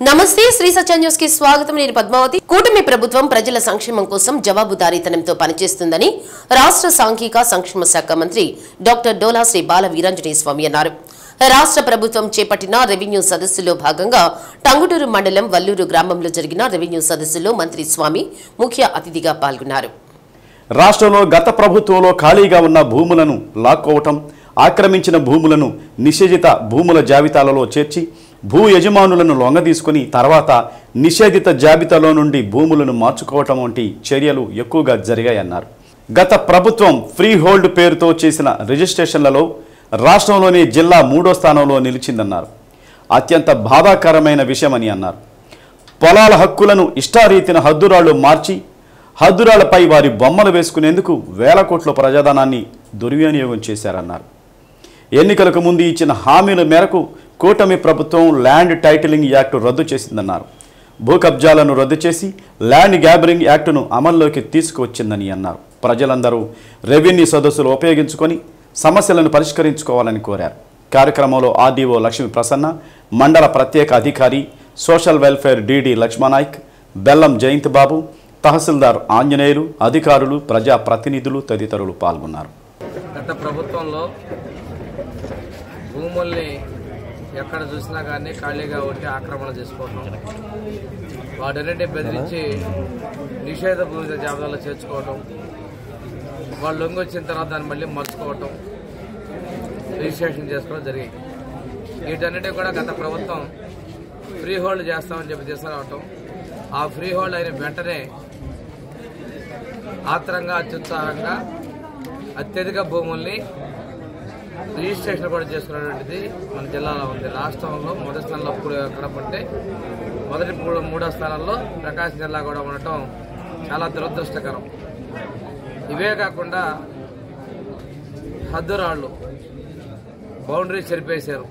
నమస్తే శ్రీ సత్య న్యూస్ కి స్వాగతం। నేను పద్మావతి। కూటమి ప్రభుత్వం ప్రజల సంక్షేమం కోసం జవాబుదారీతనంతో పనిచేస్తుందని రాష్ట్ర సాంఘిక సంక్షేమ శాఖ మంత్రి డాక్టర్ డోలా శ్రీ బాల వీరాంజనేయ స్వామి అన్నారు। రాష్ట్ర ప్రభుత్వం చేపట్టిన రెవెన్యూ సదస్సులో భాగంగా టంగుటూరు మండలం వల్లూరు గ్రామంలో జరిగిన రెవెన్యూ సదస్సులో మంత్రి స్వామి ముఖ్య అతిథిగా పాల్గొన్నారు। రాష్ట్రంలో గత ప్రభుత్వంలో ఖాళీగా ఉన్న భూములను లాక్కోవటం, ఆక్రమించిన భూములను నిషేధిత భూముల జాబితాలలో చేర్చి భూ యజమానులను లొంగదీసుకుని తర్వాత నిషేధిత జాబితాలో నుండి భూములను మార్చుకోవటం వంటి చర్యలు ఎక్కువగా జరిగాయన్నారు। గత ప్రభుత్వం ఫ్రీ హోల్డ్ పేరుతో చేసిన రిజిస్ట్రేషన్లలో రాష్ట్రంలోని జిల్లా 3వ స్థానంలో నిలిచిందన్నారు। అత్యంత బాధాకరమైన విషయమని అన్నారు। పొలాల హక్కులను ఇష్టారీతిన హద్దురాళ్లు మార్చి హద్దురాళ్లపై వారి బొమ్మలు వేసుకునేందుకు వేల కోట్ల ప్రజాధనాన్ని దుర్వినియోగం చేశారన్నారు। ఎన్నికలకు ముందు ఇచ్చిన హామీల మేరకు కూటమి ప్రభుత్వం ల్యాండ్ టైటిలింగ్ యాక్ట్ రద్దు చేసిందన్నారు। భూ కబ్జాలను రద్దు చేసి ల్యాండ్ గ్యాబరింగ్ యాక్టును అమల్లోకి తీసుకువచ్చిందని అన్నారు। ప్రజలందరూ రెవెన్యూ సదస్సులు ఉపయోగించుకొని సమస్యలను పరిష్కరించుకోవాలని కోరారు। కార్యక్రమంలో ఆర్డీఓ లక్ష్మీ ప్రసన్న, మండల ప్రత్యేక అధికారి సోషల్ వెల్ఫేర్ డిడి లక్ష్మణనాయక్, బెల్లం జయంత్ బాబు, తహసీల్దార్ ఆంజనేయులు, అధికారులు, ప్రజా ప్రతినిధులు తదితరులు పాల్గొన్నారు। గత ప్రభుత్వంలో భూముల్ని ఎక్కడ చూసినా కానీ ఖాళీగా ఉంటే ఆక్రమణ చేసుకోవటం, వాటన్నింటినీ బెదిరించి నిషేధ భూమి జాబితాలో చేర్చుకోవటం, వాళ్ళు లొంగి వచ్చిన తర్వాత దాన్ని మళ్ళీ మర్చుకోవటం, రిజిస్ట్రేషన్ చేసుకోవడం జరిగింది। వీటన్నిటి కూడా గత ప్రభుత్వం ఫ్రీ హోల్డ్ చేస్తామని చెప్పి తీసుకురావటం, ఆ ఫ్రీ హోల్డ్ అయిన వెంటనే ఆత్రంగా అత్యుత్సాహంగా అత్యధిక భూముల్ని రిజిస్ట్రేషన్ కూడా చేసుకున్నటువంటిది మన జిల్లాలో ఉంది। రాష్ట్రంలో మొదటి స్థానంలో కనపడితే మొదటి 3వ స్థానంలో ప్రకాశం జిల్లా కూడా ఉండటం చాలా దురదృష్టకరం। ఇవే కాకుండా హద్దురాళ్లు బౌండరీ చెరిపేశారు।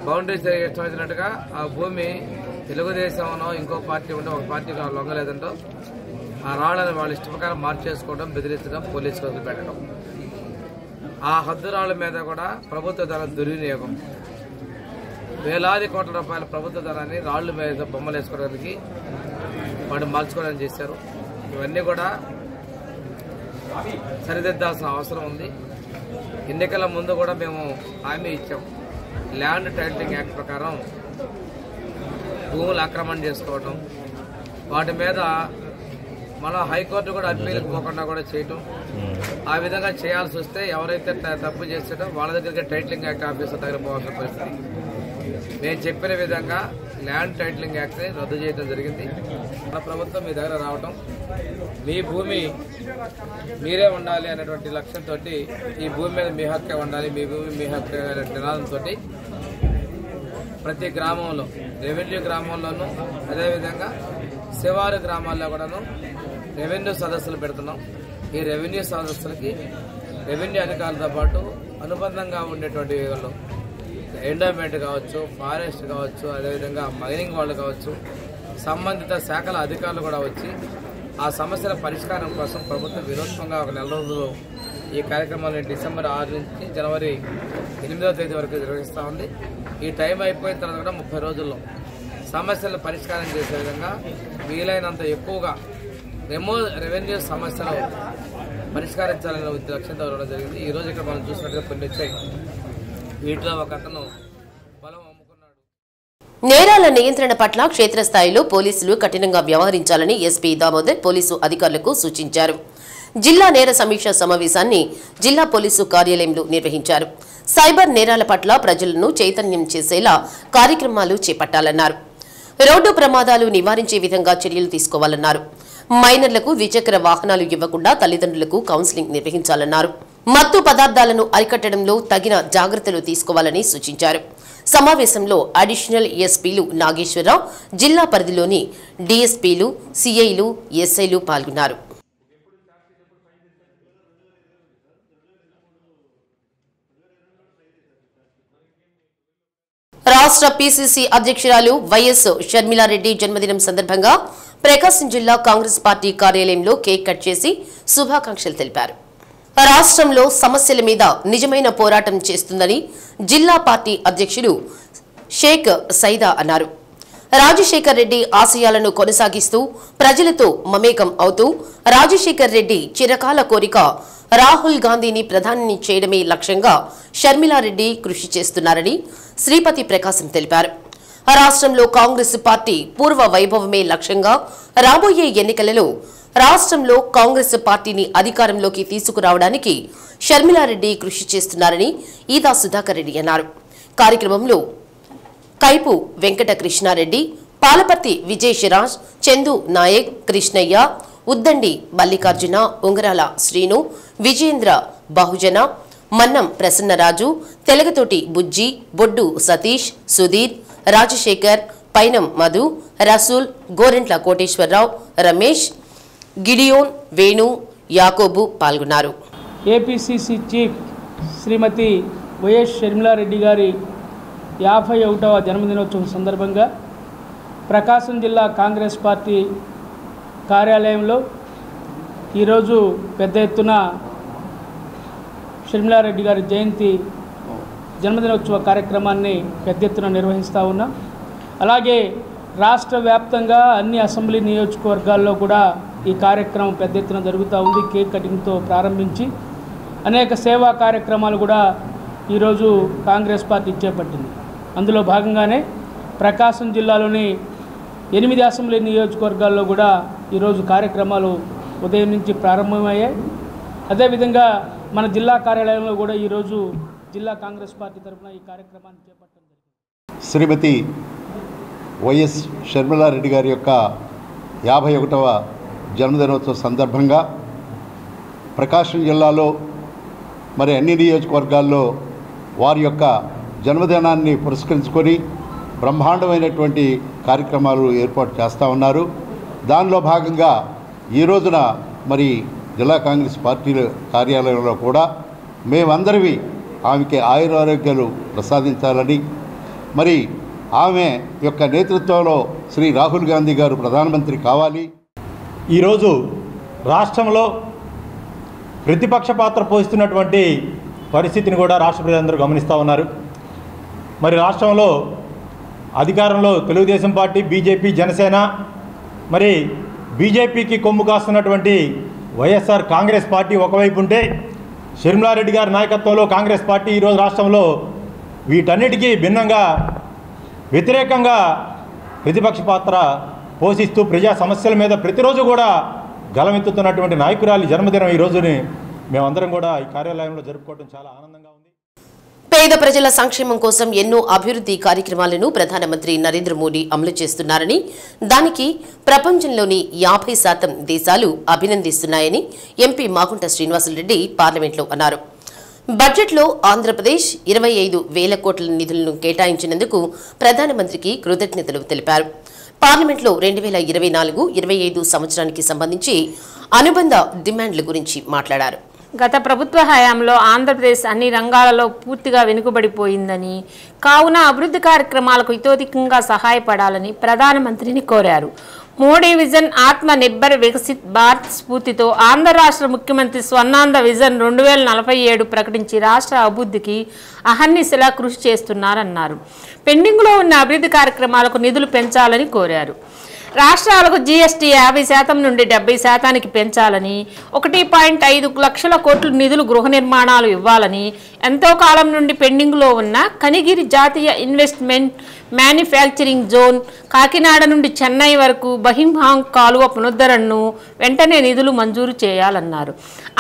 బౌండరీ ఇష్టం వచ్చినట్టుగా ఆ భూమి తెలుగుదేశంలో ఇంకో పార్టీ ఉంటే ఒక పార్టీకి లొంగలేదంటో ఆ రాళ్ళని వాళ్ళు ఇష్ట ప్రకారం మార్చేసుకోవడం, బెదిరించడం, పోలీసు కేసులు పెట్టడం, ఆ హద్దురాళ్ల మీద కూడా ప్రభుత్వ ధనం దుర్వినియోగం, వేలాది కోట్ల రూపాయల ప్రభుత్వ ధనాన్ని రాళ్ల మీద బొమ్మలు వేసుకోవడానికి వాడు మార్చుకోవడానికి చేశారు। ఇవన్నీ కూడా సరిదిద్దాల్సిన అవసరం ఉంది। ఎన్నికల ముందు కూడా మేము హామీ ఇచ్చాం, ల్యాండ్ టైటిలింగ్ యాక్ట్ ప్రకారం భూములు ఆక్రమణ చేసుకోవటం, వాటి మీద మళ్ళా హైకోర్టు కూడా అప్పీలకు పోకుండా కూడా చేయటం, ఆ విధంగా చేయాల్సి వస్తే ఎవరైతే తప్పు చేస్తాడో వాళ్ళ దగ్గరికి టైటిలింగ్ యాక్ట్ ఆఫీసర్ దగ్గర పోవాల్సిన పరిస్థితి। నేను చెప్పిన విధంగా ల్యాండ్ టైటిలింగ్ యాక్ట్ని రద్దు చేయడం జరిగింది। మన ప్రభుత్వం మీ దగ్గర రావటం, మీ భూమి మీరే ఉండాలి అనేటువంటి లక్ష్యంతో ఈ భూమి మీద మీ హక్కే ఉండాలి, మీ భూమి మీ హక్కు అనే నినాదంతో ప్రతి గ్రామంలో, రెవెన్యూ గ్రామంలోనూ అదేవిధంగా శివారు గ్రామాల్లో కూడాను రెవెన్యూ సదస్సులు పెడుతున్నాం। ఈ రెవెన్యూ సదస్సులకి రెవెన్యూ అధికారులతో పాటు అనుబంధంగా ఉండేటువంటి వాళ్ళు ఎండోమెంట్ కావచ్చు, ఫారెస్ట్ కావచ్చు, అదేవిధంగా మైనింగ్ వాళ్ళు కావచ్చు, సంబంధిత శాఖల అధికారులు కూడా వచ్చి ఆ సమస్యల పరిష్కారం కోసం ప్రభుత్వం వినూత్నంగా ఒక నెల రోజులు ఈ కార్యక్రమాన్ని డిసెంబర్ 6 నుంచి జనవరి 8వ తేదీ వరకు నిర్వహిస్తూ ఉంది। ఈ టైం అయిపోయిన తర్వాత కూడా 30 రోజుల్లో సమస్యలను పరిష్కారం చేసే విధంగా వీలైనంత ఎక్కువగా రెవెన్యూ సమస్యలు పరిష్కరించాలనే లక్ష్యంతో ఉండడం జరిగింది। ఈ రోజు ఇక్కడ మనం చూసినట్టుగా కొన్ని వచ్చాయి, వీటిలో ఒక అతను పొలం అమ్ముకున్నాడు। నేరాల నియంత్రణ పట్ల క్షేత్రస్థాయిలో పోలీసులు కఠినంగా వ్యవహరించాలని ఎస్పీ దామోదర్ పోలీసు అధికారులకు సూచించారు। జిల్లా నేర సమీక్ష సమావేశాన్ని జిల్లా పోలీసు కార్యాలయంలో నిర్వహించారు। సైబర్ నేరాల పట్ల ప్రజలను చైతన్యం చేసేలా కార్యక్రమాలు చేపట్టాలన్నారు। రోడ్డు ప్రమాదాలు నివారించే విధంగా చర్యలు తీసుకోవాలన్నారు। మైనర్లకు ద్విచక్ర వాహనాలు ఇవ్వకుండా తల్లిదండ్రులకు కౌన్సిలింగ్ నిర్వహించాలన్నారు। మత్తు పదార్థాలను అరికట్టడంలో తగిన జాగ్రత్తలు తీసుకోవాలని సూచించారు। సమావేశంలో అడిషనల్ ఎస్పీలు నాగేశ్వరరావు, జిల్లా పరిధిలోని డీఎస్పీలు, సిఐలు, ఎస్ఐలు పాల్గొన్నారు। రాష్ట్ర పీసీసీ అధ్యక్షురాలు వైఎస్ షర్మిలారెడ్డి జన్మదినం సందర్భంగా ప్రకాశం జిల్లా కాంగ్రెస్ పార్టీ కార్యాలయంలో కేక్ కట్ చేసి శుభాకాంక్షలు తెలిపారు। రాష్ట్రంలో సమస్యల మీద నిజమైన పోరాటం చేస్తుందని జిల్లా పార్టీ అధ్యక్షుడు షేక్ సైదా అన్నారు। రాజశేఖర్ రెడ్డి ఆశయాలను కొనసాగిస్తూ ప్రజలతో మమేకం అవుతూ రాజశేఖర్ రెడ్డి చిరకాల కోరిక రాహుల్ గాంధీని ప్రధాని చేయడమే లక్ష్యంగా షర్మిలారెడ్డి కృషి చేస్తున్నారని శ్రీపతి ప్రకాశం తెలిపారు. రాష్ట్రంలో కాంగ్రెస్ పార్టీ పూర్వ వైభవమే లక్ష్యంగా రాబోయే ఎన్నికలలో రాష్ట్రంలో కాంగ్రెస్ పార్టీని అధికారంలోకి తీసుకురావడానికి షర్మిలారెడ్డి కృషి చేస్తున్నారని ఈదా సుధాకర్ రెడ్డి అన్నారు. కార్యక్రమంలో కైపు వెంకట కృష్ణారెడ్డి, పాలపర్తి విజయశిరాజ్, చందు నాయక్, కృష్ణయ్య, ఉద్దండి మల్లికార్జున, ఉంగరాల శ్రీను, విజయేంద్ర బహుజన, మన్నం ప్రసన్నరాజు, తెలగతోటి బుజ్జి, బొడ్డు సతీష్, సుధీర్, రాజశేఖర్, పైనం మధు, రసూల్, గోరెంట్ల కోటేశ్వరరావు, రమేష్, గిడియోన్, వేణు, యాకోబు పాల్గొన్నారు. ఏపీసీసీ చీఫ్ శ్రీమతి వైఎస్ షర్మిలారెడ్డి గారి 51వ జన్మదినోత్సవం సందర్భంగా ప్రకాశం జిల్లా కాంగ్రెస్ పార్టీ కార్యాలయంలో ఈరోజు పెద్ద ఎత్తున షర్మిలారెడ్డి గారి జయంతి జన్మదినోత్సవ కార్యక్రమాన్ని పెద్ద ఎత్తున నిర్వహిస్తూ ఉన్నాం. అలాగే రాష్ట్ర వ్యాప్తంగా అన్ని అసెంబ్లీ నియోజకవర్గాల్లో కూడా ఈ కార్యక్రమం పెద్ద ఎత్తున జరుగుతూ ఉంది. కేక్ కటింగ్తో ప్రారంభించి అనేక సేవా కార్యక్రమాలు కూడా ఈరోజు కాంగ్రెస్ పార్టీ చేపట్టింది. అందులో భాగంగానే ప్రకాశం జిల్లాలోని 8 అసెంబ్లీ నియోజకవర్గాల్లో కూడా ఈరోజు కార్యక్రమాలు ఉదయం నుంచి ప్రారంభమయ్యాయి. అదేవిధంగా మన జిల్లా కార్యాలయంలో కూడా ఈరోజు జిల్లా కాంగ్రెస్ పార్టీ తరఫున ఈ కార్యక్రమాన్ని చేపట్టడం జరిగింది. శ్రీమతి వైఎస్ షర్మిలారెడ్డి గారి యొక్క 51వ జన్మదినోత్సవ సందర్భంగా ప్రకాశం జిల్లాలో మరి అన్ని నియోజకవర్గాల్లో వారి యొక్క జన్మదినాన్ని పురస్కరించుకొని బ్రహ్మాండమైనటువంటి కార్యక్రమాలు ఏర్పాటు చేస్తూ ఉన్నారు. దానిలో భాగంగా ఈ రోజున మరి జిల్లా కాంగ్రెస్ పార్టీ కార్యాలయంలో కూడా మేమందరివి ఆమెకి ఆయురారోగ్యాలు ప్రసాదించాలని, మరి ఆమె యొక్క నేతృత్వంలో శ్రీ రాహుల్ గాంధీ గారు ప్రధానమంత్రి కావాలి. ఈరోజు రాష్ట్రంలో ప్రతిపక్ష పాత్ర పోషిస్తున్నటువంటి పరిస్థితిని కూడా రాష్ట్ర ప్రజలందరూ గమనిస్తూ ఉన్నారు. మరి రాష్ట్రంలో అధికారంలో తెలుగుదేశం పార్టీ, బీజేపీ, జనసేన, మరి బీజేపీకి కొమ్ము కాస్తున్నటువంటి వైఎస్ఆర్ కాంగ్రెస్ పార్టీ ఒకవైపు ఉంటే, షర్మిలారెడ్డి గారి నాయకత్వంలో కాంగ్రెస్ పార్టీ ఈరోజు రాష్ట్రంలో వీటన్నిటికీ భిన్నంగా వ్యతిరేకంగా ప్రతిపక్ష పాత్ర పోషిస్తూ ప్రజా సమస్యల మీద ప్రతిరోజు కూడా గలమెత్తుతున్నటువంటి నాయకురాలి జన్మదినం ఈ రోజుని మేమందరం కూడా ఈ కార్యాలయంలో జరుపుకోవడం చాలా ఆనందంగా ఉంది. పేద ప్రజల సంక్షేమం కోసం ఎన్నో అభివృద్ధి కార్యక్రమాలను ప్రధానమంత్రి నరేంద్ర మోడీ అమలు చేస్తున్నారని, దానికి ప్రపంచంలోని 50% దేశాలు అభినందిస్తున్నాయని ఎంపీ మాగుంట శ్రీనివాసులరెడ్డి పార్లమెంట్లో అన్నారు. బడ్జెట్లో ఆంధ్రప్రదేశ్ 25,000 కోట్ల నిధులను కేటాయించినందుకు ప్రధానమంత్రికి కృతజ్ఞతలు తెలిపారు. పార్లమెంట్లో 2024-25 సంవత్సరానికి సంబంధించి అనుబంధ డిమాండ్ల గురించి మాట్లాడారు. గత ప్రభుత్వ హయాంలో ఆంధ్రప్రదేశ్ అన్ని రంగాలలో పూర్తిగా వెనుకబడిపోయిందని, కావున అభివృద్ధి కార్యక్రమాలకు ఇతోధికంగా సహాయపడాలని ప్రధానమంత్రిని కోరారు. మోడీ విజన్ ఆత్మ నిర్భర్ వికసిత్ భారత్ స్ఫూర్తితో ఆంధ్ర రాష్ట్ర ముఖ్యమంత్రి స్వర్ణాంధ్ర విజన్ 2047 ప్రకటించి రాష్ట్ర అభివృద్ధికి అహర్నిశలా కృషి చేస్తున్నారన్నారు. పెండింగ్లో ఉన్న అభివృద్ధి కార్యక్రమాలకు నిధులు పెంచాలని కోరారు. రాష్ట్రాలకు జీఎస్టీ 50% నుండి 70%కి పెంచాలని, 1.5 లక్షల కోట్ల నిధులు గృహ నిర్మాణాలు ఇవ్వాలని, ఎంతో కాలం నుండి పెండింగ్లో ఉన్న కనిగిరి జాతీయ ఇన్వెస్ట్మెంట్ మ్యానుఫ్యాక్చరింగ్ జోన్, కాకినాడ నుండి చెన్నై వరకు బహింహాంగ్ కాలువ పునరుద్ధరణను వెంటనే నిధులు మంజూరు చేయాలన్నారు.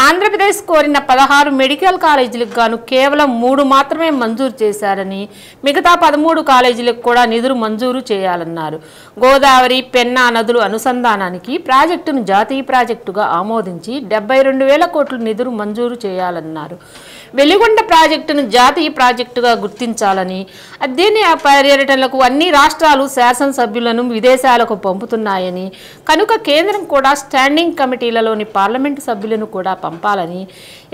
ఆంధ్రప్రదేశ్ కోరిన 16 మెడికల్ కాలేజీలకు గాను కేవలం 3 మాత్రమే మంజూరు చేశారని, మిగతా 13 కాలేజీలకు కూడా నిధులు మంజూరు చేయాలన్నారు. గోదావరి, పెన్నా నదులు అనుసంధానానికి ప్రాజెక్టును జాతీయ ప్రాజెక్టుగా ఆమోదించి 72,000 కోట్ల నిధులు మంజూరు చేయాలన్నారు. వెలిగొండ ప్రాజెక్టును జాతీయ ప్రాజెక్టుగా గుర్తించాలని, అధ్యయన పర్యటనలకు అన్ని రాష్ట్రాలు శాసనసభ్యులను విదేశాలకు పంపుతున్నాయని, కనుక కేంద్రం కూడా స్టాండింగ్ కమిటీలలోని పార్లమెంటు సభ్యులను కూడా పంపాలని,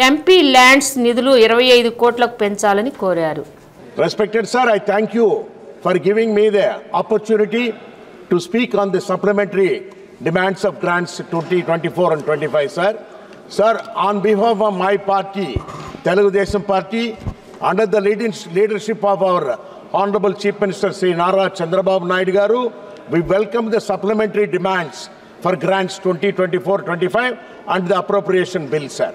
ఎంపీ ల్యాండ్స్ నిధులు 25 కోట్లకు పెంచాలని కోరారు. Respected sir, I thank you for giving me the opportunity to speak on the supplementary demands of grants 2024 and 25, sir. Sir, on behalf of my party, Telugu Desam Party, under the leadership of our Honorable Chief Minister Sri Nara Chandrababu Naidu Garu, we welcome the supplementary demands for grants 2024-25 and the appropriation bill, sir.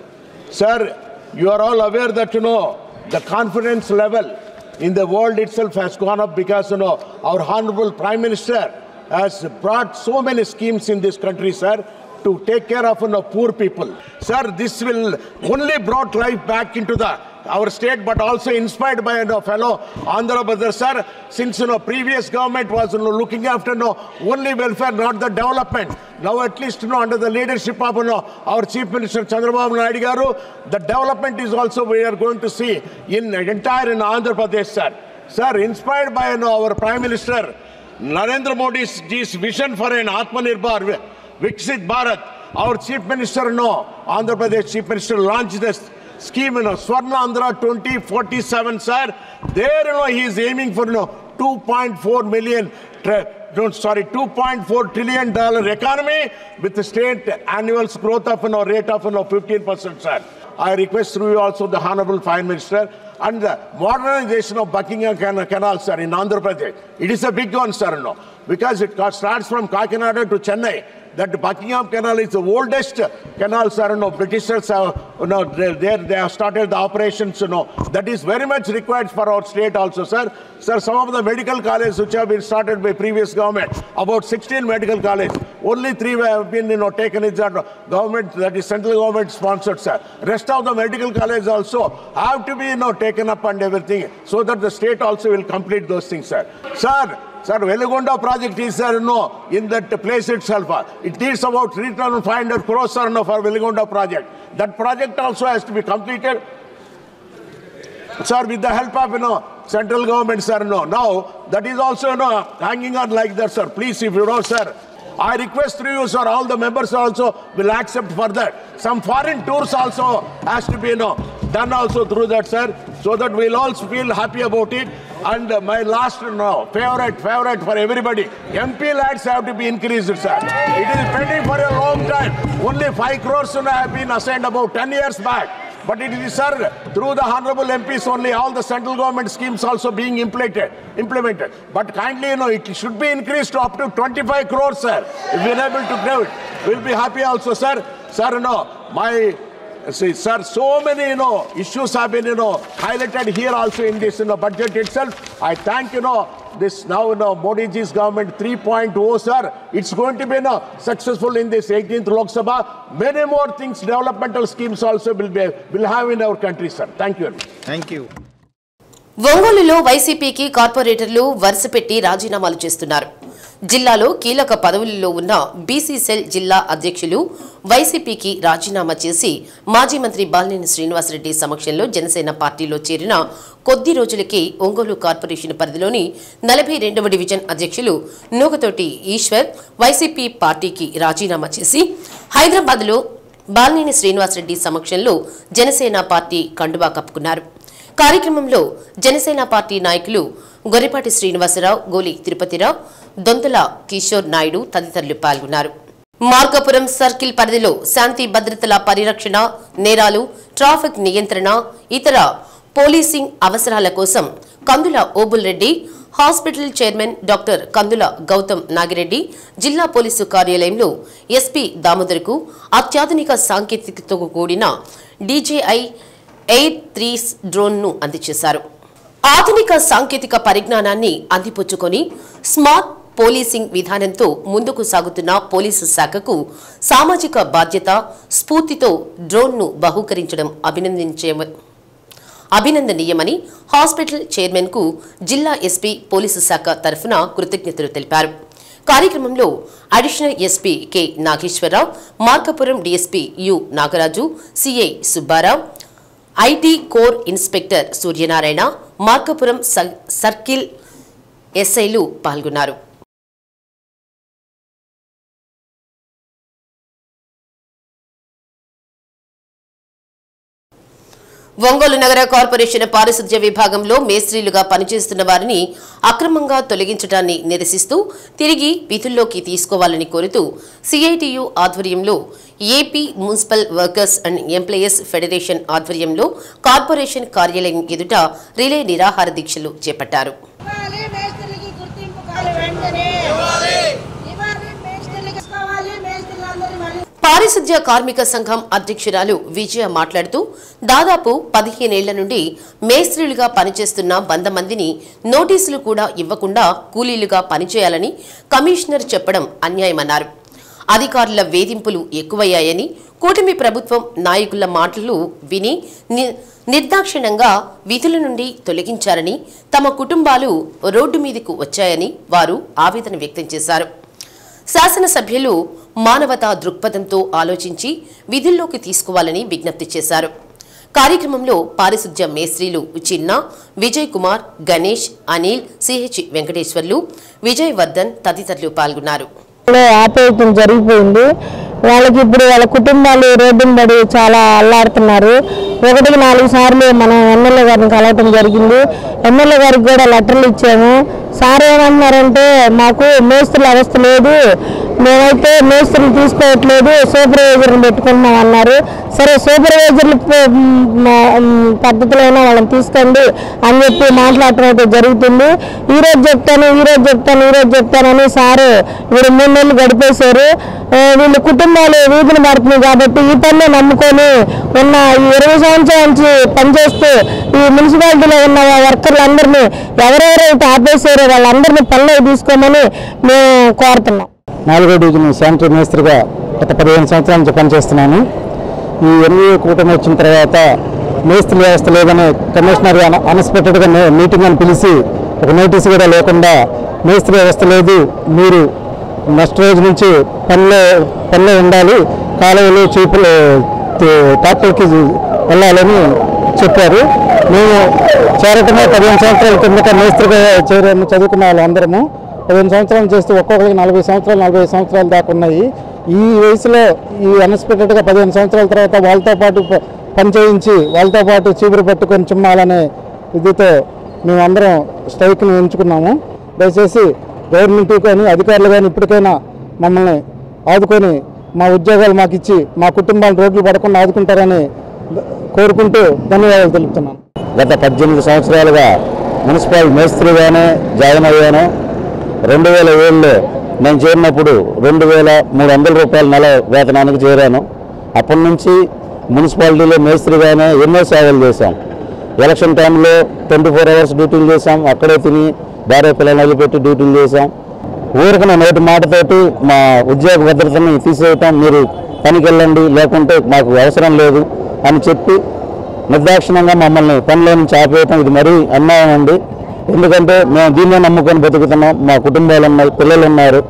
Sir, you are all aware that, the confidence level in the world itself has gone up because, our Honorable Prime Minister has brought so many schemes in this country, sir, to take care of poor people. Sir, this will only brought life back into our state, but also inspired by fellow Andhra brothers, sir. Since previous government was looking after only welfare, not the development. Now at least under the leadership of our Chief Minister Chandrababu Naidu Garu, the development is also we are going to see in entire Andhra Pradesh, sir. Sir, inspired by our Prime Minister Narendra Modi's vision for an Atmanirbhar Viksit Bharat, our Chief Minister, Andhra Pradesh Chief Minister launched this scheme, Swarna Andhra 2047, sir. There, he is aiming for, $2.4 trillion economy with the state annual growth of, rate of, 15%, sir. I request through you also the Honorable Prime Minister and the modernization of Buckingham Canal, sir, in Andhra Pradesh. It is a big one, sir, because it starts from Kakinada to Chennai. That Buckingham Canal is the oldest canal, sir. Britishers have, they have started the operations. That is very much required for our state also, sir. Sir, some of the medical colleges which have been started by previous government, about 16 medical colleges, only 3 have been, taken in the government, that is central government sponsored, sir. Rest of the medical colleges also have to be, taken up and everything, so that the state also will complete those things, sir. Sir, Veligonda project is there, in that place itself. It needs about 3,500 crores, sir, for Veligonda project. That project also has to be completed, sir, with the help of, central government, sir. Now, that is also, hanging on like that, sir. Please, if you know, sir, I request through you, sir, all the members also will accept for that. Some foreign tours also has to be, done also through that, sir, so that we'll all feel happy about it. And my last favorite for everybody, MP lads have to be increased, sir. It is pending for a long time. Only 5 crores have been assigned about 10 years back. But it is, sir, through the honorable MPs only, all the central government schemes also being implemented. But kindly, it should be increased to up to 25 crores, sir. If we are able to do it, we'll be happy also, sir. Sir, sir, so many, issues have been, highlighted here also in this, budget itself. I thank, this now, Modi ji's government 3.0, sir. It's going to be, successful in this 18th Lok Sabha. Many more things, developmental schemes also will have in our country, sir. Thank you. Thank you. ఒంగోలులో వైసీపీకి కార్పొరేటర్లు వరుసపెట్టి రాజీనామాలు చేస్తున్నారు. జిల్లాలో కీలక పదవుల్లో ఉన్న బీసీ సెల్ జిల్లా అధ్యక్షులు వైసీపీకి రాజీనామా చేసి మాజీ మంత్రి బాలినేని శ్రీనివాసరెడ్డి సమక్షంలో జనసేన పార్టీలో చేరిన కొద్ది రోజులకే ఒంగోలు కార్పొరేషన్ పరిధిలోని 42వ డివిజన్ అధ్యక్షులు నూగతోటి ఈశ్వర్ వైసీపీ పార్టీకి రాజీనామా చేసి హైదరాబాద్లో బాలినేని శ్రీనివాసరెడ్డి సమక్షంలో జనసేన పార్టీ కండువా కప్పుకున్నారు. కార్యక్రమంలో జనసేన పార్టీ నాయకులు గొర్రెపాటి శ్రీనివాసరావు, గోలి తిరుపతిరావు, దొంతల కిషోర్ నాయుడు తదితరులు పాల్గొన్నారు. మార్కాపురం సర్కిల్ పరిధిలో శాంతి భద్రతల పరిరక్షణ, నేరాలు, ట్రాఫిక్ నియంత్రణ, ఇతర పోలీసింగ్ అవసరాల కోసం Kandula Obul Reddy, hospital chairman doctor Kandula Gautam Nagireddy జిల్లా పోలీసు కార్యాలయంలో ఎస్పీ దామోదర్కు అత్యాధునిక సాంకేతికతతో కూడిన DJI Air 3 డ్రోన్ను అందజేశారు. ఆధునిక సాంకేతిక పరిజ్ఞానాన్ని అందిపుచ్చుకొని స్మార్ట్ పోలీసింగ్ విధానంతో ముందుకు సాగుతున్న పోలీసు శాఖకు సామాజిక బాధ్యత స్ఫూర్తితో డ్రోన్ను బహూకరించడం అభినందనీయమని హాస్పిటల్ చైర్మన్కు జిల్లా ఎస్పీ పోలీసు శాఖ తరఫున కృతజ్ఞతలు తెలిపారు. కార్యక్రమంలో additional SP K Nageswararao, Markapuram DSP U Nagaraju, CI Subbarao, IT core inspector Suryanarayana, Markapuram circle ఎస్ఐలు పాల్గొన్నారు. ఒంగోలు నగర కార్పొరేషన్ పారిశుధ్య విభాగంలో మేస్త్రీలుగా పనిచేస్తున్న వారిని అక్రమంగా తొలగించడాన్ని నిరసిస్తూ తిరిగి విధుల్లోకి తీసుకోవాలని కోరుతూ సిఐటియు ఆధ్వర్యంలో AP municipal workers and employees federation ఆధ్వర్యంలో కార్పొరేషన్ కార్యాలయం ఎదుట రిలే నిరాహార దీక్షలు చేపట్టారు. పారిశుద్ధ్య కార్మిక సంఘం అధ్యక్షురాలు విజయ మాట్లాడుతూ దాదాపు 15 ఏళ్ల నుండి మేస్త్రీలుగా పనిచేస్తున్న 100 మందిని నోటీసులు కూడా ఇవ్వకుండా కూలీలుగా పనిచేయాలని కమిషనర్ చెప్పడం అన్యాయమన్నారు. అధికారుల వేధింపులు ఎక్కువయ్యాయని, కూటమి ప్రభుత్వం నాయకుల మాటలు విని నిర్దాక్షిణ్యంగా విధుల నుండి తొలగించారని, తమ కుటుంబాలు రోడ్డు మీదకు వచ్చాయని వారు ఆవేదన వ్యక్తం చేశారు. శాసనసభ్యులు మానవతా దృక్పథంతో ఆలోచించి విధుల్లోకి తీసుకోవాలని విజ్ఞప్తి చేశారు. కార్యక్రమంలో పారిశుద్ధ్య మేస్త్రీలు చిన్న, విజయ్ కుమార్, గణేష్, అనిల్, సిహెచ్ వెంకటేశ్వర్లు, విజయ్ వర్ధన్ తదితరులు పాల్గొన్నారు. ఆపేయటం జరిగిపోయింది. వాళ్ళకి ఇప్పుడు వాళ్ళ కుటుంబాలు రోడ్డును పడి చాలా అల్లాడుతున్నారు. 1-4 సార్లు మనం ఎమ్మెల్యే గారిని కలవటం జరిగింది. ఎమ్మెల్యే గారికి కూడా లెటర్లు ఇచ్చాము. సార్ ఏమంటున్నారంటే మాకు మేస్త్రుల అవస్థ లేదు, మేమైతే మేస్త్రులు తీసుకోవట్లేదు, సూపర్వైజర్ని పెట్టుకుంటున్నాం అన్నారు. సరే సూపర్వైజర్లు పద్ధతిలోనే వాళ్ళని తీసుకోండి అని చెప్పి మాట్లాడటం అయితే జరుగుతుంది. ఈరోజు చెప్తానని సారు వీళ్ళు 3 నెలలు గడిపేశారు. వీళ్ళ కుటుంబాలు వీధిని పడుతున్నాయి కాబట్టి ఈ పన్నే నమ్ముకొని ఉన్న ఈ 20 సంవత్సరాల నుంచి పనిచేస్తూ ఈ మున్సిపాలిటీలో ఉన్న వర్కర్లందరినీ ఎవరెవరైతే ఆపేశారో వాళ్ళందరినీ పనిలోకి తీసుకోమని మేము కోరుతున్నాం. 4వ డివిజన్ శానిటరీ మేస్త్రిగా గత 15 సంవత్సరాల నుంచి పనిచేస్తున్నాను. ఈ ఎన్నికల కూటమి వచ్చిన తర్వాత మేస్త్రి వ్యవస్థ లేదని కమిషనర్ అన్ఎక్స్పెక్టెడ్గా మీటింగ్ అని పిలిచి ఒక నోటీసు కూడా లేకుండా మేస్త్రి వ్యవస్థ లేదు, మీరు నెక్స్ట్ రోజు నుంచి పనిలో ఉండాలి, కాలువలు చీపులు ట్రాక్టర్కి వెళ్ళాలని చెప్పారు. మేము చేరటమే 15 సంవత్సరాల కిందట మేస్త్రిగా చేరాము. చదువుకున్న వాళ్ళందరము 15 సంవత్సరాలు చేస్తూ ఒక్కొక్కరికి 40 సంవత్సరాలు 45 సంవత్సరాలు దాకా ఉన్నాయి. ఈ వయసులో ఈ అన్ఎక్స్పెక్టెడ్గా 15 సంవత్సరాల తర్వాత వాళ్ళతో పాటు పని చేయించి వాళ్ళతో పాటు చీపురు పట్టుకొని చిమ్మాలనే ఇదితో మేమందరం స్ట్రైక్ని ఎంచుకున్నాము. దయచేసి గవర్నమెంట్ కానీ అధికారులు కానీ ఇప్పటికైనా మమ్మల్ని ఆదుకొని మా ఉద్యోగాలు మాకు ఇచ్చి మా కుటుంబాలు రోడ్లు పడకుండా ఆదుకుంటారని కోరుకుంటూ ధన్యవాదాలు తెలుపుతున్నాను. గత 18 సంవత్సరాలుగా మున్సిపల్ మేస్త్రిగానే జాయిన్ అయ్యాను. 2007లో నేను చేరినప్పుడు 2300 రూపాయల నెల వేతనానికి చేరాను. అప్పటి నుంచి మున్సిపాలిటీలో మేస్త్రిగానే ఎన్నో సేవలు చేశాం. ఎలక్షన్ టైంలో 24 అవర్స్ డ్యూటీలు చేశాం. అక్కడే తిని భార్య పిల్లలు వదిలిపెట్టి డ్యూటీలు చేశాం. ఊరికన నోటి మాటతోటి మా ఉద్యోగ భద్రతని తీసేయటం, మీరు పనికి వెళ్ళండి లేకుంటే మాకు అవసరం లేదు అని చెప్పి నిర్దాక్షిణ్యంగా మమ్మల్ని పనిలో నుంచి ఆపేయటం ఇది మరీ అన్యాయం అండి. ఎందుకంటే మేము దీన్నే నమ్ముకొని బతుకుతున్నాం, మా కుటుంబాలు ఉన్నాయి, పిల్లలు ఉన్నారు.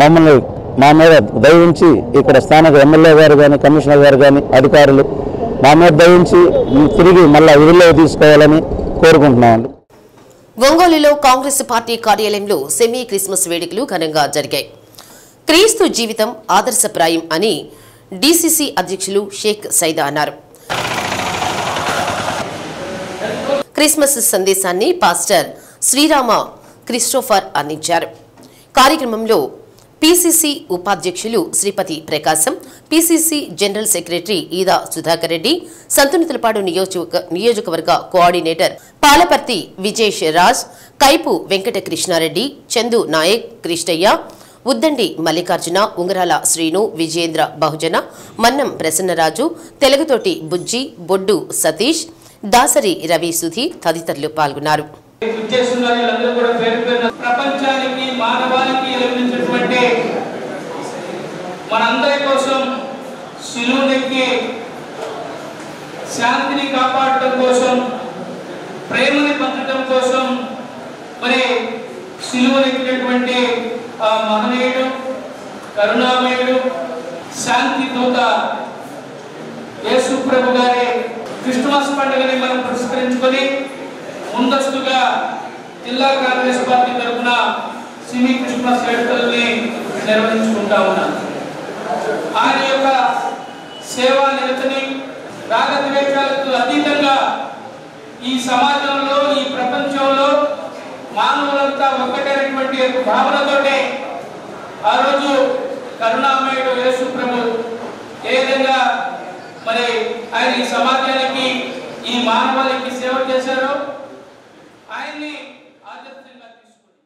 మమ్మల్ని మా మీద దయించి ఇక్కడ స్థానిక ఎమ్మెల్యే గారు కానీ కమిషనర్ గారు కానీ అధికారులు మా మీద దయించి తిరిగి మళ్ళీ విధుల్లో తీసుకోవాలని కోరుకుంటున్నామండి. ఒంగోలులో కాంగ్రెస్ పార్టీ కార్యాలయంలో సెమీ క్రిస్మస్ వేడుకలు ఘనంగా జరిగాయి. క్రీస్తు జీవితం ఆదర్శప్రాయం అని డీసీసీ అధ్యక్షులు షేక్ సైదా అన్నారు. క్రిస్మస్ సందేశాన్ని పాస్టర్ శ్రీరామ క్రిస్టోఫర్ అందించారు. కార్యక్రమంలో పీసీసీ ఉపాధ్యక్షులు Sripathi Prakasam, PCC general secretary Eda Sudhakar Reddy, Santhanuthalapadu నియోజకవర్గ కోఆర్డినేటర్ పాలపర్తి విజేష్ రాజ్, కైపు వెంకట కృష్ణారెడ్డి, చందు నాయక్, కృష్ణయ్య, ఉద్దండి మల్లికార్జున, ఉంగరాల శ్రీను, విజయేంద్ర బహుజన, మన్నం ప్రసన్నరాజు, తెలుగుతోటి బుజ్జి, బొడ్డు సతీష్, దాసరి రవి సుధీర్ తదితరులు పాల్గొన్నారు. ప్రపంచానికి మానవానికి లభించినటువంటి మనందరి కోసం శిలువెక్కి శాంతిని కాపాడటం కోసం, ప్రేమని పంచడం కోసం మరి శిలువెక్కినటువంటి ఆ మహనీయుడు, కరుణామయుడు, శాంతి దూత యేసు ప్రభు గారి క్రిస్మస్ పండుగని మనం పురస్కరించుకొని ముందస్తుగా జిల్లా కాంగ్రెస్ పార్టీ తరఫున సిమీ క్రిస్మస్ వేడుకల్ని నిర్వహించుకుంటా ఉన్నాం. ఆయన యొక్క సేవా నిరతని రాగద్వేషాలకు అతీతంగా ఈ సమాజంలో, ఈ ప్రపంచంలో మానవులంతా ఒక్కటైనటువంటి భావనతోటే ఆ రోజు కరుణామయుడు యేసు ప్రభు ఏ విధంగా మరి ఆయన ఈ సమాజానికి, ఈ మానవాళికి సేవ చేశారో ఆయన్ని ఆదర్శంగా తీసుకుని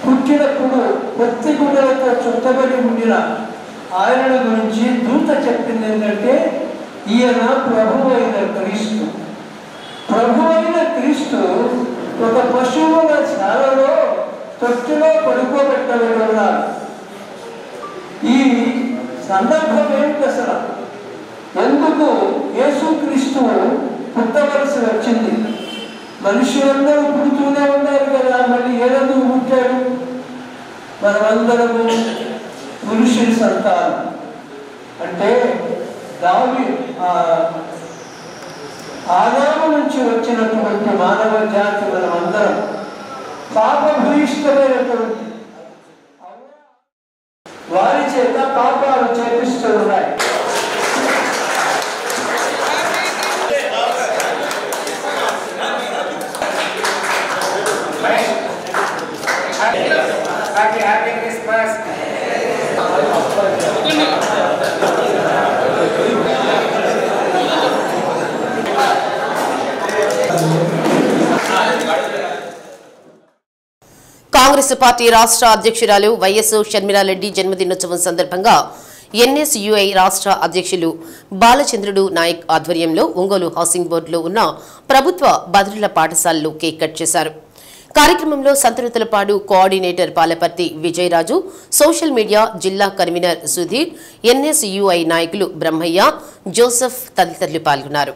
పుట్టినప్పుడు కొత్త గుడ్డలతో చుట్టబడి ఉండిన ఆయనను గురించి దూత చెప్పింది ఏంటంటే ఈయన ప్రభు అయిన క్రీస్తు. ప్రభు అయిన క్రీస్తు ఒక పశువుల శాలలో తొట్టిలో పడుకోబెట్టబడి ఉన్నారు. ఈ సందర్భం ఏమిటి అసలు? ఎందుకు యేసుక్రీస్తు పుట్టవలసి వచ్చింది? మనుషులందరూ పుడుతూనే ఉన్నారు కదా, మళ్ళీ ఏదెందుకు పుట్టాడు? మనమందరము పురుషుని సంతానం. అంటే ఆదాము నుంచి వచ్చినటువంటి మానవ జాతి మనమందరం పాపభూయిష్టమైనటువంటి వారి చేత పాపాలు చేపిస్తూ ఉన్నాయి. కాంగ్రెస్ పార్టీ రాష్ట్ర అధ్యక్షురాలు వైఎస్ షర్మిలారెడ్డి జన్మదినోత్సవం సందర్భంగా ఎన్ఎస్యుఐ రాష్ట్ర అధ్యక్షులు బాలచంద్రుడు నాయక్ ఆధ్వర్యంలో ఒంగోలు హౌసింగ్ బోర్డులో ఉన్న ప్రభుత్వ బదిలీల పాఠశాలలో కేక్ కట్ చేశారు. కార్యక్రమంలో Santhanuthalapadu coordinator Palaparthi Vijayaraju, social media జిల్లా కన్వీనర్ సుధీర్, ఎన్ఎస్యుఐ నాయకులు బ్రహ్మయ్య, జోసెఫ్ తదితరులు పాల్గొన్నారు.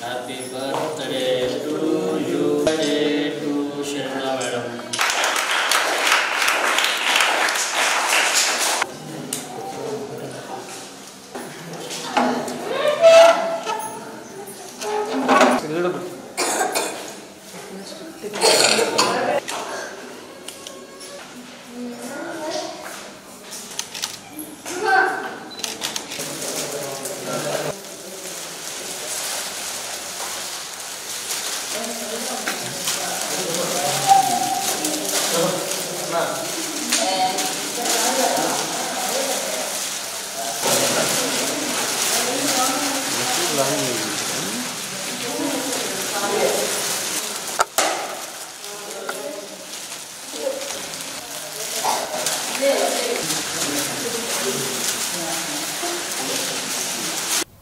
Happy birthday to you, birthday to Sharmila madam.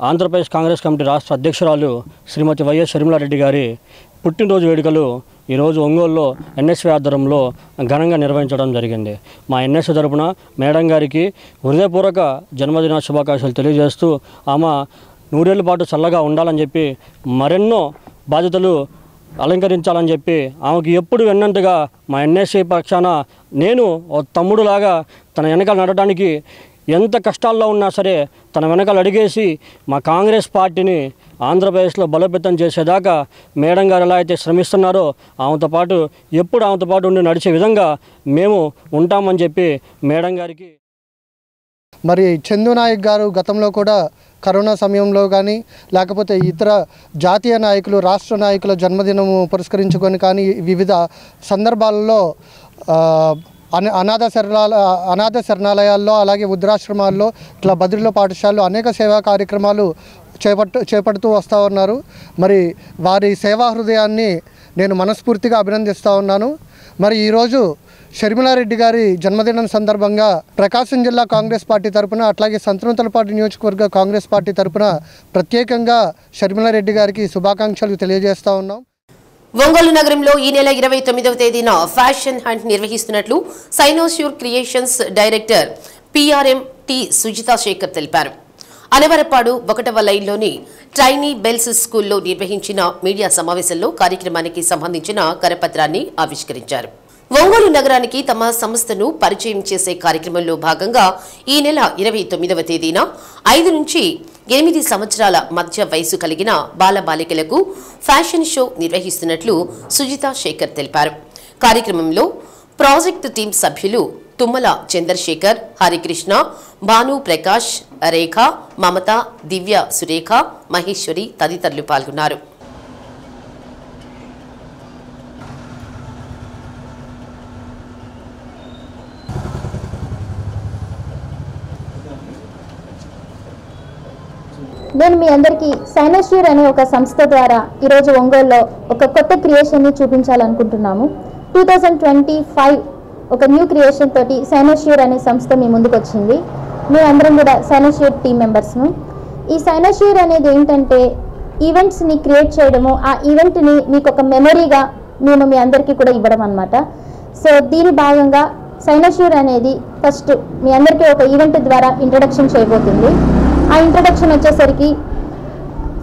Andhra Pradesh Congress committee రాష్ట్ర అధ్యక్షురాలు శ్రీమతి వైఎస్ షర్మిలారెడ్డి గారి పుట్టినరోజు వేడుకలు ఈరోజు ఒంగోలులో ఎన్ఎస్వై ఆధ్వర్యంలో ఘనంగా నిర్వహించడం జరిగింది. మా ఎన్ఎస్వై తరపున మేడం గారికి హృదయపూర్వక జన్మదిన శుభాకాంక్షలు తెలియజేస్తూ ఆమె నూరేళ్ల పాటు చల్లగా ఉండాలని చెప్పి, మరెన్నో బాధ్యతలు అలంకరించాలని చెప్పి, ఆమెకు ఎప్పుడు వెన్నంతగా మా ఎన్ఎస్ఐ పక్షాన నేను తమ్ముడులాగా తన వెనకాల నడవడానికి ఎంత కష్టాల్లో ఉన్నా సరే తన వెనకాల అడిగేసి మా కాంగ్రెస్ పార్టీని ఆంధ్రప్రదేశ్లో బలోపేతం చేసేదాకా మేడం గారు ఎలా అయితే శ్రమిస్తున్నారో ఆమెతో పాటు ఎప్పుడు ఆమెతో పాటు ఉండి నడిచే విధంగా మేము ఉంటామని చెప్పి మేడం గారికి. మరి చందు నాయక్ గారు గతంలో కూడా కరోనా సమయంలో కానీ లేకపోతే ఇతర జాతీయ నాయకులు రాష్ట్ర నాయకుల జన్మదినము పురస్కరించుకొని కానీ వివిధ సందర్భాలలో అనాథ శరణాలయాల్లో అలాగే వృద్ధాశ్రమాల్లో ఇట్లా బదిలీల పాఠశాలలో అనేక సేవా కార్యక్రమాలు చేపడుతూ వస్తూ ఉన్నారు. మరి వారి సేవా హృదయాన్ని నేను మనస్ఫూర్తిగా అభినందిస్తూ ఉన్నాను. మరి ఈరోజు షర్మిలారెడ్డి గారి జన్మదినం సందర్భంగా ప్రకాశం జిల్లా కాంగ్రెస్ పార్టీ తరపున అట్లాగే సంతనూతలపాడు నియోజకవర్గ కాంగ్రెస్ పార్టీ తరపున ప్రత్యేకంగా షర్మిలారెడ్డి గారికి శుభాకాంక్షలు తెలియజేస్తూ ఉన్నాం. ఒంగోలు నగరంలో ఈ నెల 29వ తేదీన ఫ్యాషన్ హంట్ నిర్వహిస్తున్నట్లు cynosure creations director PRM T Sujitha Sekhar తెలిపారు. అనవరపాడు 1వ లైన్లోని ట్రైనీ బెల్స్ స్కూల్లో నిర్వహించిన మీడియా సమావేశంలో కార్యక్రమానికి సంబంధించిన కరపత్రాన్ని ఆవిష్కరించారు. ఒంగోలు నగరానికి తమ సంస్థను పరిచయం చేసే కార్యక్రమంలో భాగంగా ఈ నెల 29వ తేదీన 5 నుంచి 8 సంవత్సరాల మధ్య వయసు కలిగిన బాలబాలికలకు ఫ్యాషన్ షో నిర్వహిస్తున్నట్లు సుజితా శేఖర్ తెలిపారు. కార్యక్రమంలో ప్రాజెక్ట్ టీం సభ్యులు తుమ్మల చంద్రశేఖర్, హరికృష్ణ, భాను ప్రకాష్, రేఖ, మమత, దివ్య సురేఖ, మహేశ్వరి తదితరులు పాల్గొన్నారు. నేను మీ అందరికీ సైనోష్యూర్ అనే ఒక సంస్థ ద్వారా ఈరోజు ఒంగోలులో ఒక కొత్త క్రియేషన్ని చూపించాలనుకుంటున్నాము. 2025 ఒక న్యూ క్రియేషన్ తోటి సైనోష్యూర్ అనే సంస్థ మీ ముందుకు వచ్చింది. మేమందరం కూడా సైనోష్యూర్ టీమ్ మెంబర్స్ను. ఈ సైనోష్యూర్ అనేది ఏంటంటే ఈవెంట్స్ని క్రియేట్ చేయడము, ఆ ఈవెంట్ని మీకు ఒక మెమరీగా మేము మీ అందరికీ కూడా ఇవ్వడం అన్నమాట. సో దీని భాగంగా సైనోష్యూర్ అనేది ఫస్ట్ మీ అందరికీ ఒక ఈవెంట్ ద్వారా ఇంట్రడక్షన్ చేయబోతుంది. ఆ ఇంట్రడక్షన్ వచ్చేసరికి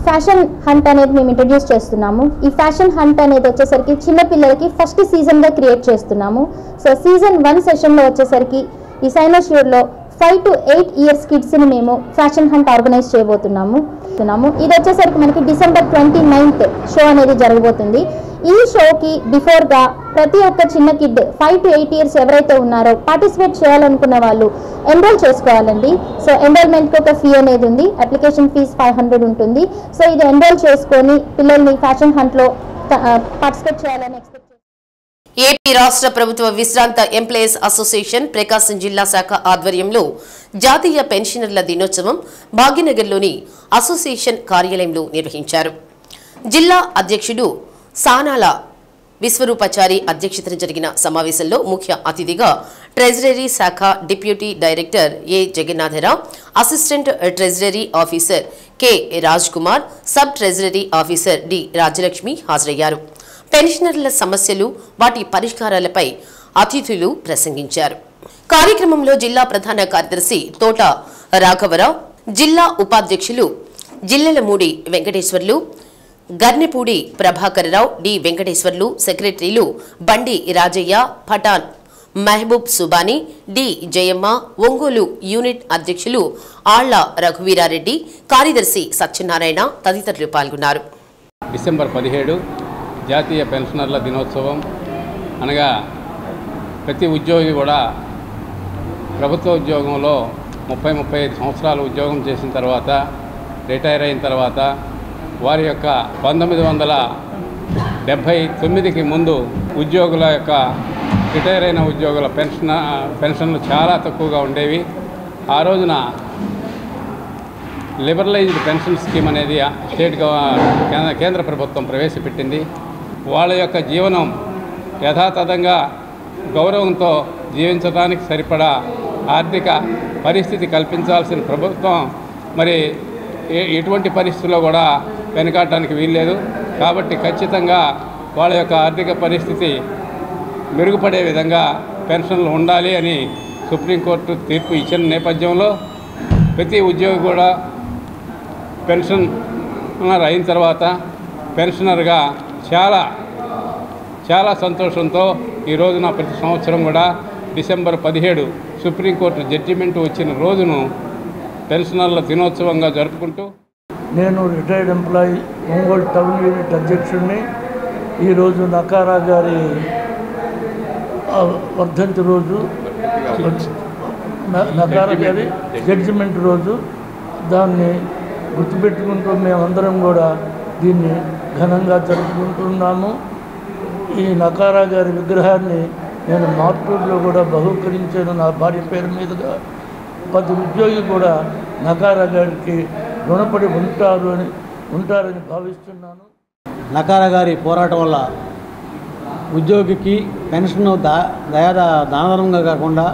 ఫ్యాషన్ హంట్ అనేది మేము ఇంట్రడ్యూస్ చేస్తున్నాము. ఈ ఫ్యాషన్ హంట్ అనేది వచ్చేసరికి చిన్నపిల్లలకి ఫస్ట్ సీజన్గా క్రియేట్ చేస్తున్నాము. సో సీజన్ 1 సెషన్లో వచ్చేసరికి ఈ సైనోష్యూర్లో 5 to 8 years కిడ్స్ని మేము ఫ్యాషన్ హంట్ ఆర్గనైజ్ చేయబోతున్నాము. ఇది వచ్చేసరికి మనకి December 29th షో అనేది జరగబోతుంది. ఈ షోకి బిఫోర్గా ప్రతి ఒక్క చిన్న కిడ్ 5 to 8 years ఎవరైతే ఉన్నారో పార్టిసిపేట్ చేయాలనుకున్న వాళ్ళు ఎన్రోల్ చేసుకోవాలండి. సో ఎన్రోల్మెంట్కి ఒక ఫీ అనేది ఉంది. అప్లికేషన్ ఫీజ్ 500 ఉంటుంది. సో ఇది ఎన్రోల్ చేసుకొని పిల్లల్ని ఫ్యాషన్ హంట్లో పార్టిసిపేట్ చేయాలని ఎక్స్పెక్ట్. ఏపీ రాష్ట్ర ప్రభుత్వ విశ్రాంత ఎంప్లాయీస్ అసోసియేషన్ ప్రకాశం జిల్లా శాఖ ఆధ్వర్యంలో జాతీయ పెన్షనర్ల దినోత్సవం భాగ్యనగర్లోని అసోసియేషన్ కార్యాలయంలో నిర్వహించారు. జిల్లా అధ్యక్షుడు సానాల విశ్వరూపాచారి అధ్యక్షతన జరిగిన సమావేశంలో ముఖ్య అతిథిగా ట్రెజరీ శాఖ deputy director A Jagannatharao, assistant treasury officer K Raj Kumar, sub treasury officer D Rajalakshmi హాజరయ్యారు. పెన్షనర్ల సమస్యలు, వాటి పరిష్కారాలపై అతిథులు ప్రసంగించారు. కార్యక్రమంలో జిల్లా ప్రధాన కార్యదర్శి తోట రాఘవరావు, జిల్లా ఉపాధ్యక్షులు జిల్లెలమూడి వెంకటేశ్వర్లు, గర్నెపూడి ప్రభాకరరావు, డి వెంకటేశ్వర్లు, సెక్రటరీలు బండి రాజయ్య, పఠాన్ మహబూబ్ సుబానీ, డి జయమ్మ, ఒంగోలు యూనిట్ అధ్యక్షులు ఆళ్ల రఘువీరారెడ్డి, కార్యదర్శి సత్యనారాయణ తదితరులు పాల్గొన్నారు. డిసెంబర్ 17 జాతీయ పెన్షనర్ల దినోత్సవం అనగా ప్రతి ఉద్యోగి కూడా ప్రభుత్వ ఉద్యోగంలో 30-35 సంవత్సరాలు ఉద్యోగం చేసిన తర్వాత రిటైర్ అయిన తర్వాత వారి యొక్క 1979కి ముందు ఉద్యోగుల యొక్క రిటైర్ అయిన ఉద్యోగుల పెన్షన్లు చాలా తక్కువగా ఉండేవి. ఆ రోజున లిబరలైజ్డ్ పెన్షన్ స్కీమ్ అనేది కేంద్ర ప్రభుత్వం ప్రవేశపెట్టింది. వాళ్ళ యొక్క జీవనం యథాతథంగా గౌరవంతో జీవించడానికి సరిపడా ఆర్థిక పరిస్థితి కల్పించాల్సిన ప్రభుత్వం మరి ఎటువంటి పరిస్థితుల్లో కూడా వెనకాడటానికి వీల్లేదు. కాబట్టి ఖచ్చితంగా వాళ్ళ యొక్క ఆర్థిక పరిస్థితి మెరుగుపడే విధంగా పెన్షన్లు ఉండాలి అని సుప్రీంకోర్టు తీర్పు ఇచ్చిన నేపథ్యంలో ప్రతి ఉద్యోగి కూడా పెన్షనర్ అయిన తర్వాత పెన్షనర్గా చాలా సంతోషంతో ఈ రోజున ప్రతి సంవత్సరం కూడా డిసెంబర్ 17 సుప్రీంకోర్టు జడ్జిమెంట్ వచ్చిన రోజును పెన్షనర్ల దినోత్సవంగా జరుపుకుంటూ, నేను retired employee Ongole town unit అధ్యక్షుడిని. ఈరోజు నకారా గారి వర్ధంతి రోజు, నకారా గారి జడ్జిమెంట్ రోజు. దాన్ని గుర్తుపెట్టుకుంటూ మేమందరం కూడా దీన్ని ఘనంగా జరుపుకుంటున్నాము. ఈ నకారా గారి విగ్రహాన్ని నేను మార్టూర్లో కూడా బహూకరించాను నా భార్య పేరు మీదుగా. ప్రతి ఉద్యోగి కూడా నకారా గారికి రుణపడి ఉంటారని భావిస్తున్నాను. నకారా గారి పోరాటం వల్ల ఉద్యోగికి పెన్షన్ దానధర్మంగా కాకుండా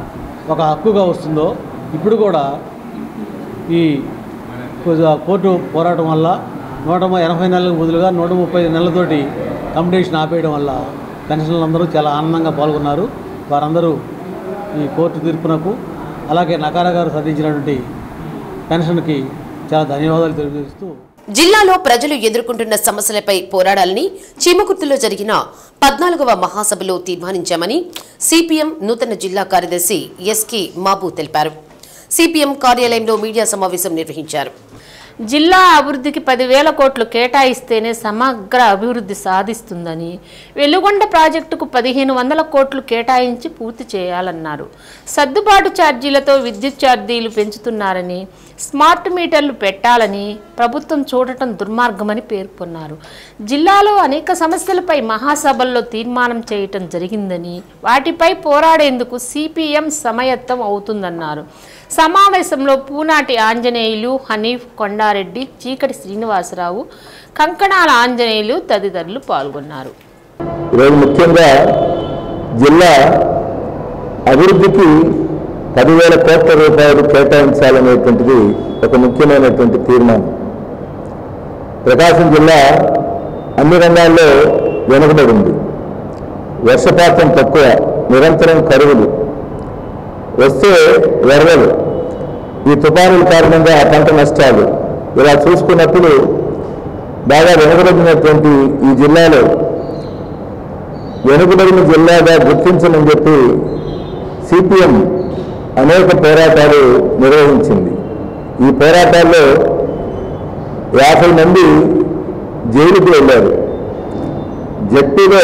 ఒక హక్కుగా వస్తుందో, ఇప్పుడు కూడా ఈ కోర్టు పోరాటం వల్ల 180 నెలలకు బదులుగా 130 నెలలతోటి కంపిటీషన్ ఆపేయడం వల్ల పెన్షన్లు అందరూ చాలా ఆనందంగా పాల్గొన్నారు. వారందరూ ఈ కోర్టు తీర్పునకు, అలాగే నకారా గారు సాధించినటువంటి పెన్షన్కి చాలా ధన్యవాదాలు తెలియజేస్తూ, జిల్లాలో ప్రజలు ఎదుర్కొంటున్న సమస్యలపై పోరాడాలని చీమకుర్తిలో జరిగిన 14వ మహాసభలో తీర్మానించామని సిపిఎం నూతన జిల్లా కార్యదర్శి ఎస్కే మాబు తెలిపారు. సిపిఎం కార్యాలయంలో మీడియా సమావేశం నిర్వహించారు. జిల్లా అభివృద్ధికి 10,000 కోట్లు కేటాయిస్తేనే సమగ్ర అభివృద్ధి సాధిస్తుందని, వెలుగొండ ప్రాజెక్టుకు 1,500 కోట్లు కేటాయించి పూర్తి చేయాలన్నారు. సర్దుబాటు ఛార్జీలతో విద్యుత్ ఛార్జీలు పెంచుతున్నారని, స్మార్ట్ మీటర్లు పెట్టాలని ప్రభుత్వం చూడటం దుర్మార్గమని పేర్కొన్నారు. జిల్లాలో అనేక సమస్యలపై మహాసభల్లో తీర్మానం చేయటం జరిగిందని, వాటిపై పోరాడేందుకు సిపిఎం సమాయత్తం అవుతుందన్నారు. సమావేశంలో పూనాటి ఆంజనేయులు, హనీఫ్, కొండారెడ్డి, చీకటి శ్రీనివాసరావు, కంకణాల ఆంజనేయులు తదితరులు పాల్గొన్నారు. ఈరోజు ముఖ్యంగా జిల్లా అభివృద్ధికి 10,000 కోట్ల రూపాయలు కేటాయించాలనేటువంటిది ఒక ముఖ్యమైనటువంటి తీర్మానం. ప్రకాశం జిల్లా అన్ని రంగాల్లో వెనుకబడింది. వర్షపాతం తక్కువ, నిరంతరం కరువులు, వస్తే వరదలు, ఈ తుఫానుల కారణంగా పంట నష్టాలు, ఇలా చూసుకున్నప్పుడు బాగా వెనుకబడినటువంటి ఈ జిల్లాలో వెనుకబడిన జిల్లాగా గుర్తించమని చెప్పి సిపిఎం అనేక పోరాటాలు నిర్వహించింది. ఈ పోరాటాల్లో 50 మంది జైలుకు వెళ్ళారు. జడ్పీలో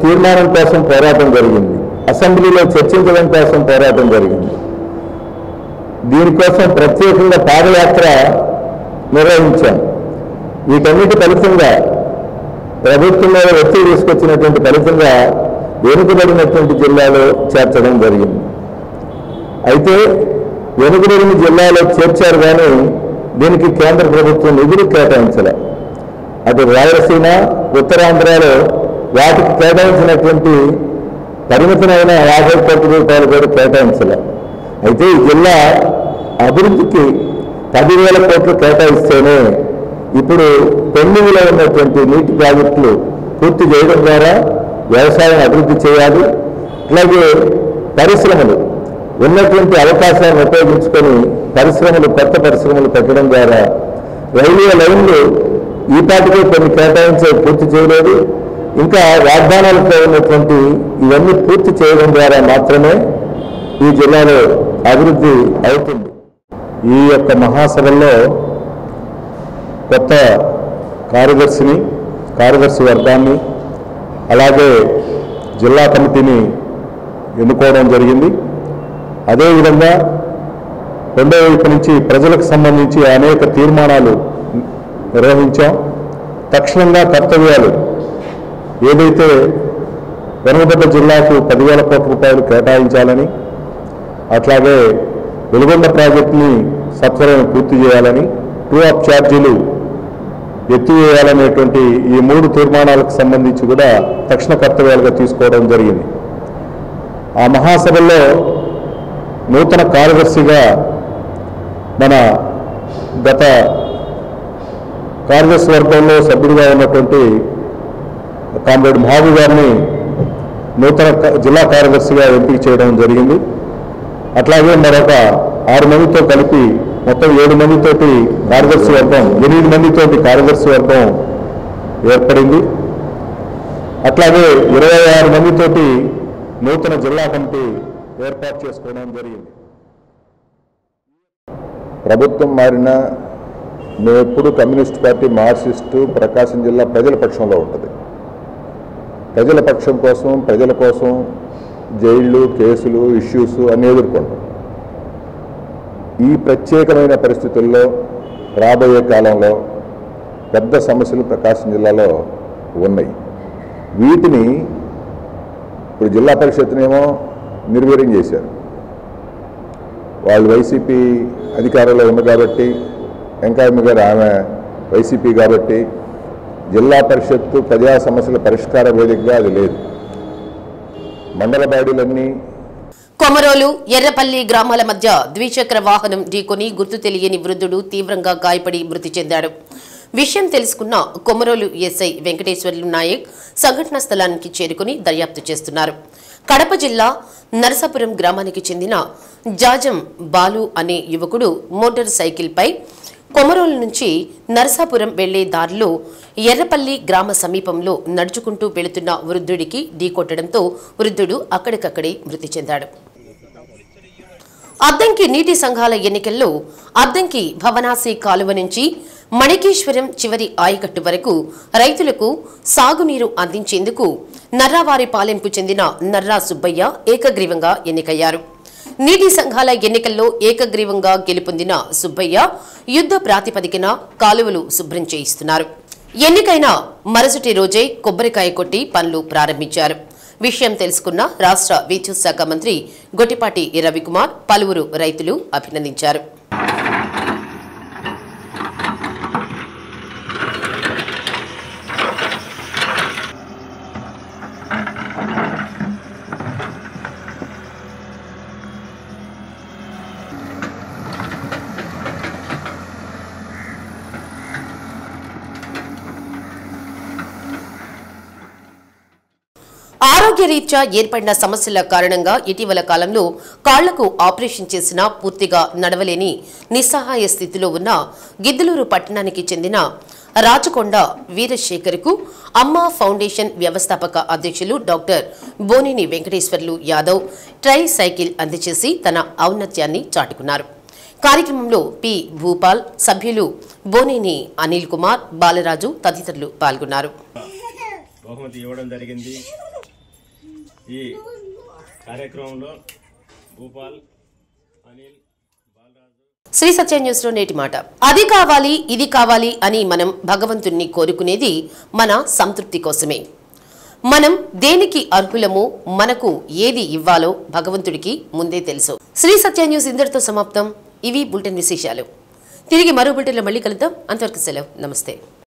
తీర్మానం కోసం పోరాటం జరిగింది, అసెంబ్లీలో చర్చించడం కోసం పోరాటం జరిగింది. దీనికోసం ప్రత్యేకంగా పాదయాత్ర నిర్వహించాం. వీటన్నిటి ఫలితంగా ప్రభుత్వం మీద ఒత్తిడి తీసుకొచ్చినటువంటి ఫలితంగా వెనుకబడినటువంటి జిల్లాలో చేర్చడం జరిగింది. అయితే వెనుకబడిన జిల్లాలో చేర్చారు కానీ దీనికి కేంద్ర ప్రభుత్వం నిధులు కేటాయించలే. అటు రాయలసీమ, ఉత్తరాంధ్రలో వాటికి కేటాయించినటువంటి పరిమితమైన 50 కోట్ల రూపాయలు కూడా కేటాయించలే. అయితే ఈ జిల్లా అభివృద్ధికి 10,000 కోట్లు కేటాయిస్తేనే ఇప్పుడు పెండింగ్లో ఉన్నటువంటి నీటి ప్రాజెక్టులు పూర్తి చేయడం ద్వారా వ్యవసాయం అభివృద్ధి చేయాలి. అలాగే పరిశ్రమలు ఉన్నటువంటి అవకాశాలను ఉపయోగించుకొని కొత్త పరిశ్రమలు పెట్టడం ద్వారా రైల్వే లైన్లు ఈ పాటికే కొన్ని కేటాయించే పూర్తి చేయలేదు. ఇంకా వాగ్దానాలతో ఉన్నటువంటి ఇవన్నీ పూర్తి చేయడం ద్వారా మాత్రమే ఈ జిల్లాలో అభివృద్ధి అవుతుంది. ఈ యొక్క మహాసభల్లో కొత్త కార్యదర్శి వర్గాన్ని అలాగే జిల్లా కమిటీని ఎన్నుకోవడం జరిగింది. అదేవిధంగా రెండో వైపు నుంచి ప్రజలకు సంబంధించి అనేక తీర్మానాలు నిర్వహించాం. తక్షణంగా కర్తవ్యాలు ఏదైతే వెనుకబడ్డ జిల్లాకు 10,000 కోట్ల రూపాయలు కేటాయించాలని, అట్లాగే వెలుగొండ ప్రాజెక్టుని సత్వరం పూర్తి చేయాలని, ఫ్రీ ఆఫ్ ఛార్జీలు ఎత్తివేయాలనేటువంటి ఈ 3 తీర్మానాలకు సంబంధించి కూడా తక్షణ కర్తవ్యాలుగా తీసుకోవడం జరిగింది. ఆ మహాసభల్లో నూతన కార్యదర్శిగా మన గత కార్యదర్శి వర్గంలో సభ్యుడిగా ఉన్నటువంటి కామ్రేడ్ మహాబు గారిని నూతన జిల్లా కార్యదర్శిగా ఎంపిక చేయడం జరిగింది. అట్లాగే మరొక 6 మందితో కలిపి మొత్తం 7 మందితోటి కార్యదర్శి వర్గం, 8 మందితోటి కార్యదర్శి వర్గం ఏర్పడింది. అట్లాగే 26 మందితోటి నూతన జిల్లా కమిటీ ఏర్పాటు చేసుకోవడం జరిగింది. ప్రభుత్వం మారినా మేము ఎప్పుడు కమ్యూనిస్ట్ పార్టీ, మార్క్సిస్టు, ప్రకాశం జిల్లా ప్రజల పక్షంలో ఉంటుంది. ప్రజల పక్షం కోసం, ప్రజల కోసం జైళ్ళు, కేసులు, ఇష్యూస్ అన్నీ ఎదుర్కొంటాం. ఈ ప్రత్యేకమైన పరిస్థితుల్లో రాబోయే కాలంలో పెద్ద సమస్యలు ప్రకాశం జిల్లాలో ఉన్నాయి. వీటిని ఇప్పుడు జిల్లా పరిషత్నేమో నిర్వీర్యం చేశారు. వాళ్ళు వైసీపీ అధికారంలో ఉంది కాబట్టి, వెంకయ్యమ్మ గారు ఆమె వైసీపీ కాబట్టి జిల్లా పరిషత్తు ప్రజా సమస్యల పరిష్కార వేదికగా అది లేదు. మండల బాడీలన్నీ కొమరోలు, ఎర్రపల్లి గ్రామాల మధ్య ద్విచక్ర వాహనం ఢీకొని గుర్తు తెలియని వృద్ధుడు తీవ్రంగా గాయపడి మృతి చెందాడు. విషయం తెలుసుకున్న కొమరోలు ఎస్ఐ వెంకటేశ్వర్లు నాయక్ సంఘటనా స్థలానికి చేరుకుని దర్యాప్తు చేస్తున్నారు. కడప జిల్లా నరసాపురం గ్రామానికి చెందిన జాజం బాలు అనే యువకుడు మోటార్ సైకిల్పై కొమరోలు నుంచి నరసాపురం వెళ్లే దారిలో ఎర్రపల్లి గ్రామ సమీపంలో నడుచుకుంటూ వెళుతున్న వృద్ధుడికి ఢీకొట్టడంతో వృద్ధుడు అక్కడికక్కడే మృతి చెందాడు. అద్దంకి నీటి సంఘాల ఎన్నికల్లో అద్దంకి భవనాసి కాలువ నుంచి మణికేశ్వరం చివరి ఆయకట్టు వరకు రైతులకు సాగునీరు అందించేందుకు నర్రావారిపాలెంకు చెందిన నర్రా సుబ్బయ్య ఏకగ్రీవంగా ఎన్నికయ్యారు. నీటి సంఘాల ఎన్నికల్లో ఏకగ్రీవంగా గెలుపొందిన సుబ్బయ్య యుద్ధ ప్రాతిపదికన కాలువలు శుభ్రం చేయిస్తున్నారు. ఎన్నికైన మరుసటి రోజే కొబ్బరికాయ కొట్టి పనులు ప్రారంభించారు. విషయం తెలుసుకున్న రాష్ట్ర విద్యుత్ శాఖ మంత్రి గొట్టిపాటి రవికుమార్ పలువురు రైతులు అభినందించారు. ఆరోగ్యరీత్యా ఏర్పడిన సమస్యల కారణంగా ఇటీవల కాలంలో కాళ్లకు ఆపరేషన్ చేసినా పూర్తిగా నడవలేని నిస్సహాయ స్థితిలో ఉన్న గిద్దలూరు పట్టణానికి చెందిన రాచకొండ వీరశేఖర్కు అమ్మా ఫౌండేషన్ వ్యవస్థాపక అధ్యక్షులు doctor Boneni Venkateswarlu Yadav try cycle అందజేసి తన ఔన్నత్యాన్ని చాటుకున్నారు. కార్యక్రమంలో పి భూపాల్, సభ్యులు బోనేని అనిల్ కుమార్, బాలరాజు తదితరులు పాల్గొన్నారు. బహుమతి ఇవ్వడం జరిగింది. ఈ కార్యక్రమంలో భూపాల్, అనిల్, బాలరాజు. శ్రీ సత్య న్యూస్ లో నేటి మాట. అది కావాలి ఇది కావాలి అని మనం భగవంతుణ్ణి కోరుకునేది మన సంతృప్తి కోసమే. మనం దేనికి అర్హులమో మనకు ఏది ఇవ్వాలో భగవంతుడికి ముందే తెలుసు. శ్రీ సత్య న్యూస్ ఇంతటితో సమాప్తం. ఇవి బులెటిన్ విశేషాలు. తిరిగి మరో బులెటిన్లో మళ్ళీ కలుద్దాం. అంతవరకు సెలవు. నమస్తే.